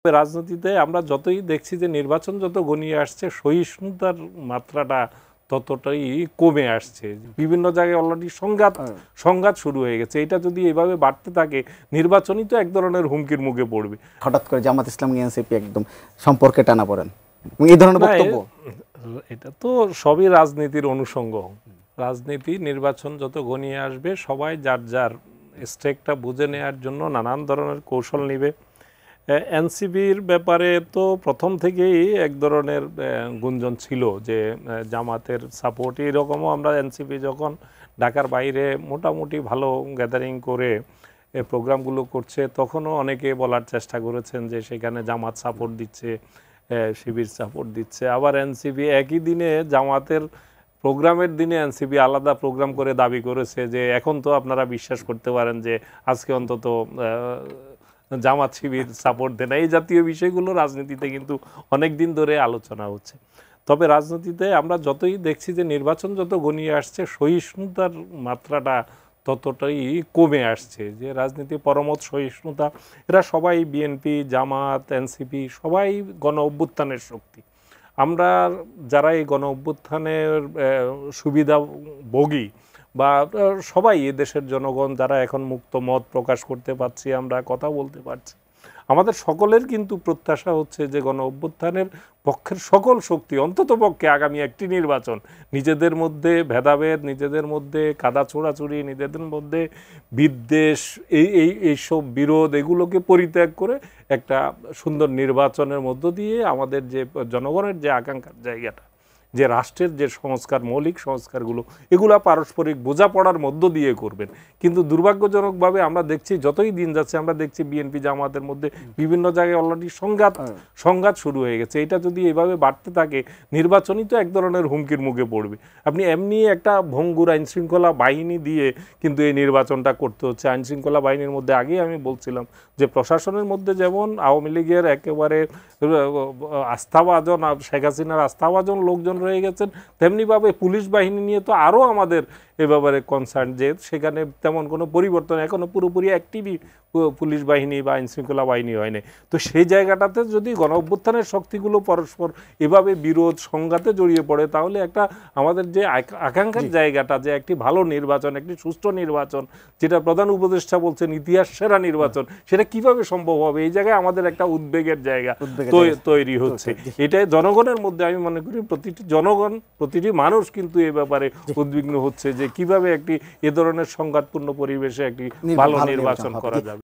রাজনীতিতে আমরা যতই দেখছি যে নির্বাচন যত ঘনিয়ে আসছে সহিষ্ণুতার মাত্রাটা ততটাই কমে আসছে। বিভিন্ন জায়গায় অলরেডি সংঘাত শুরু হয়ে গেছে। এটা যদি এভাবে বাড়তে থাকে নির্বাচনই তো এক ধরনের হুমকির মুখে পড়বে। হঠাৎ করে জামাত ইসলাম এনসিপি একদম সম্পর্কে টানা পড়েন, এই ধরনের বক্তব্য। এটা তো সবই রাজনীতির অনুষঙ্গ। রাজনীতি নির্বাচন যত ঘনিয়ে আসবে সবাই যার যার স্টেকটা বুঝে নেওয়ার জন্য নানান ধরনের কৌশল নেবে। এনসিপির ব্যাপারে তো প্রথম থেকেই এক ধরনের গুঞ্জন ছিল যে জামাতের সাপোর্ট, এরকমও আমরা এনসিপি যখন ঢাকার বাইরে মোটামুটি ভালো গ্যাদারিং করে প্রোগ্রামগুলো করছে তখনও অনেকে বলার চেষ্টা করেছেন যে সেখানে জামাত সাপোর্ট দিচ্ছে, শিবির সাপোর্ট দিচ্ছে। আবার এনসিপি একই দিনে জামাতের প্রোগ্রামের দিনে এনসিপি আলাদা প্রোগ্রাম করে দাবি করেছে যে এখন তো আপনারা বিশ্বাস করতে পারেন যে আজকে অন্তত জামাত শিবির সাপোর্ট দেয় না। এই জাতীয় বিষয়গুলো রাজনীতিতে কিন্তু অনেক দিন ধরে আলোচনা হচ্ছে। তবে রাজনীতিতে আমরা যতই দেখছি যে নির্বাচন যত ঘনিয়ে আসছে সহিষ্ণুতার মাত্রাটা ততটাই কমে আসছে। যে রাজনীতি পরমত সহিষ্ণুতা, এরা সবাই বিএনপি, জামাত, এনসিপি সবাই গণ অভ্যুত্থানের শক্তি। আমরা যারা এই গণ অভ্যুত্থানের সুবিধাভোগী বা সবাই এদেশের জনগণ যারা এখন মুক্ত মত প্রকাশ করতে পারছি, আমরা কথা বলতে পারছি, আমাদের সকলের কিন্তু প্রত্যাশা হচ্ছে যে গণ অভ্যুত্থানের পক্ষের সকল শক্তি অন্তত পক্ষে আগামী একটি নির্বাচন নিজেদের মধ্যে ভেদাভেদ, নিজেদের মধ্যে কাদা ছোড়াছুড়ি, নিজেদের মধ্যে বিদ্বেষ, এইসব বিরোধ এগুলোকে পরিত্যাগ করে একটা সুন্দর নির্বাচনের মধ্য দিয়ে আমাদের যে জনগণের যে আকাঙ্ক্ষার জায়গাটা, যে রাষ্ট্রের যে সংস্কার, মৌলিক সংস্কারগুলো, এগুলা পারস্পরিক বোঝাপড়ার মধ্য দিয়ে করবেন। কিন্তু দুর্ভাগ্যজনকভাবে আমরা দেখছি যতই দিন যাচ্ছে আমরা দেখছি বিএনপি জামাতের মধ্যে বিভিন্ন জায়গায় অলরেডি সংঘাত শুরু হয়ে গেছে। এটা যদি এভাবে বাড়তে থাকে নির্বাচনই তো এক ধরনের হুমকির মুখে পড়বে। আপনি এমনি একটা ভঙ্গুর আইনশৃঙ্খলা বাহিনী দিয়ে কিন্তু এই নির্বাচনটা করতে হচ্ছে। আইনশৃঙ্খলা বাহিনীর মধ্যে আগেই আমি বলছিলাম যে প্রশাসনের মধ্যে যেমন আওয়ামী লীগের একেবারে আস্থাভাজন, শেখ হাসিনার আস্থাভাজন লোকজন রয়ে গেছেন, তেমনিভাবে পুলিশ বাহিনী নিয়ে তো আরও আমাদের এ ব্যাপারে কনসার্ন যে সেখানে তেমন কোনো পরিবর্তন এখনও পুরোপুরি অ্যাক্টিভই পুলিশ বাহিনী বা আইনশৃঙ্খলা বাহিনী হয়নি। তো সেই জায়গাটাতে যদি গণ অভ্যুত্থানের শক্তিগুলো পরস্পর এভাবে বিরোধ সংঘাতে জড়িয়ে পড়ে তাহলে একটা আমাদের যে আকাঙ্ক্ষার জায়গাটা যে একটি ভালো নির্বাচন, একটি সুষ্ঠু নির্বাচন, যেটা প্রধান উপদেষ্টা বলছেন ইতিহাস সেরা নির্বাচন, সেটা কিভাবে সম্ভব হবে? এই জায়গায় আমাদের একটা উদ্বেগের জায়গা তৈরি হচ্ছে। এটাই জনগণের মধ্যে আমি মনে করি প্রতিটি মানুষ কিন্তু এ ব্যাপারে উদ্বিগ্ন হচ্ছে যে কিভাবে একটি এ ধরনের সংঘাতপূর্ণ পরিবেশে একটি ভালো নির্বাচন করা যাবে।